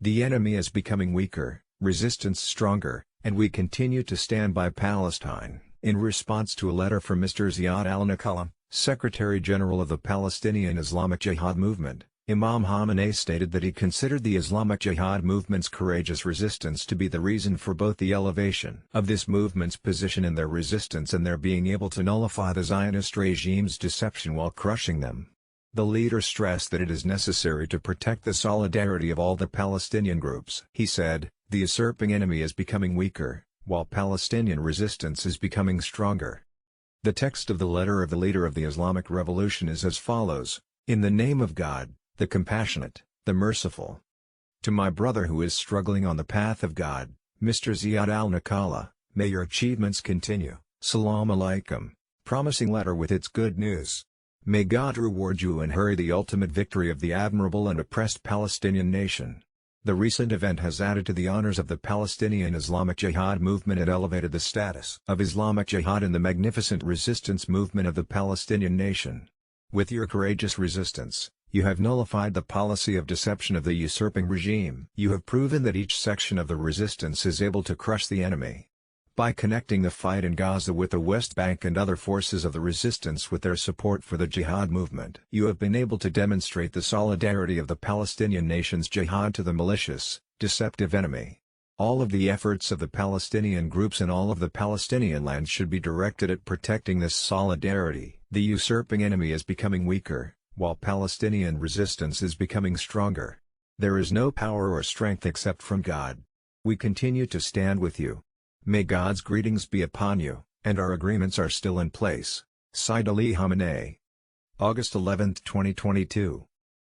The enemy is becoming weaker, resistance stronger, and we continue to stand by Palestine. In response to a letter from Mr. Ziyad al-Nakhalah, Secretary General of the Palestinian Islamic Jihad Movement, Imam Khamenei stated that he considered the Islamic Jihad movement's courageous resistance to be the reason for both the elevation of this movement's position in their resistance and their being able to nullify the Zionist regime's deception while crushing them. The leader stressed that it is necessary to protect the solidarity of all the Palestinian groups. He said, "The usurping enemy is becoming weaker, while Palestinian resistance is becoming stronger." The text of the letter of the leader of the Islamic Revolution is as follows: "In the name of God, the compassionate, the merciful. To my brother who is struggling on the path of God, Mr. Ziyad al-Nakhalah, may your achievements continue. Salam alaikum," promising letter with its good news. May God reward you and hurry the ultimate victory of the admirable and oppressed Palestinian nation. The recent event has added to the honors of the Palestinian Islamic Jihad movement and elevated the status of Islamic Jihad in the magnificent resistance movement of the Palestinian nation. With your courageous resistance, you have nullified the policy of deception of the usurping regime. You have proven that each section of the resistance is able to crush the enemy. By connecting the fight in Gaza with the West Bank and other forces of the resistance with their support for the jihad movement, you have been able to demonstrate the solidarity of the Palestinian nation's jihad to the malicious, deceptive enemy. All of the efforts of the Palestinian groups in all of the Palestinian lands should be directed at protecting this solidarity. The usurping enemy is becoming weaker, while Palestinian resistance is becoming stronger. There is no power or strength except from God. We continue to stand with you. May God's greetings be upon you, and our agreements are still in place. Sayyid Ali Khamenei. August 11, 2022.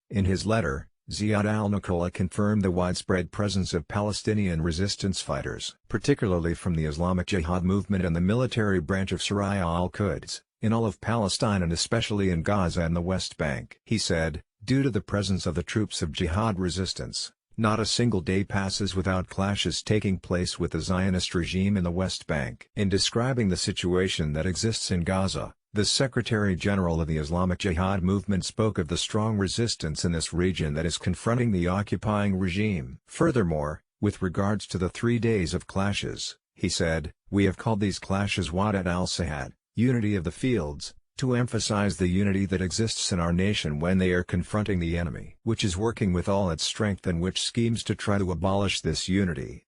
In his letter, Ziyad al-Nakhalah confirmed the widespread presence of Palestinian resistance fighters, particularly from the Islamic Jihad movement and the military branch of Sharia al-Quds, in all of Palestine and especially in Gaza and the West Bank. He said, "Due to the presence of the troops of jihad resistance, not a single day passes without clashes taking place with the Zionist regime in the West Bank." In describing the situation that exists in Gaza, the Secretary General of the Islamic Jihad Movement spoke of the strong resistance in this region that is confronting the occupying regime. Furthermore, with regards to the 3 days of clashes, he said, "We have called these clashes Wadat al-Sahad, unity of the fields, to emphasize the unity that exists in our nation when they are confronting the enemy, which is working with all its strength and which schemes to try to abolish this unity."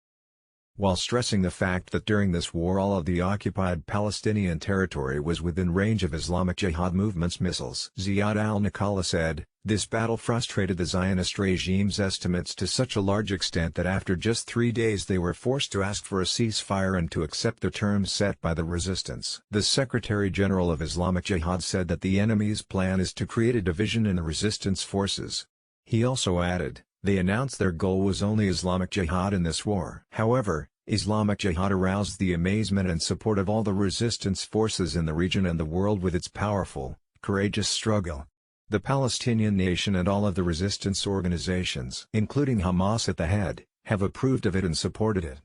While stressing the fact that during this war all of the occupied Palestinian territory was within range of Islamic Jihad movement's missiles, Ziyad al-Nakhalah said, "This battle frustrated the Zionist regime's estimates to such a large extent that after just 3 days they were forced to ask for a ceasefire and to accept the terms set by the resistance." The Secretary General of Islamic Jihad said that the enemy's plan is to create a division in the resistance forces. He also added, "They announced their goal was only Islamic Jihad in this war." However, Islamic Jihad aroused the amazement and support of all the resistance forces in the region and the world with its powerful, courageous struggle. The Palestinian nation and all of the resistance organizations, including Hamas at the head, have approved of it and supported it.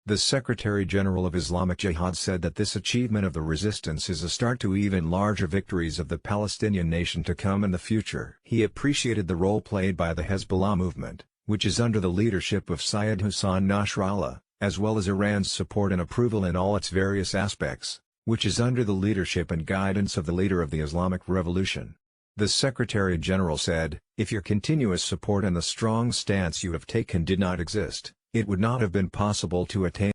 The Secretary General of Islamic Jihad said that this achievement of the resistance is a start to even larger victories of the Palestinian nation to come in the future. He appreciated the role played by the Hezbollah movement, which is under the leadership of Syed Hassan Nasrallah, as well as Iran's support and approval in all its various aspects, which is under the leadership and guidance of the leader of the Islamic Revolution. The Secretary General said, "If your continuous support and the strong stance you have taken did not exist, it would not have been possible to attain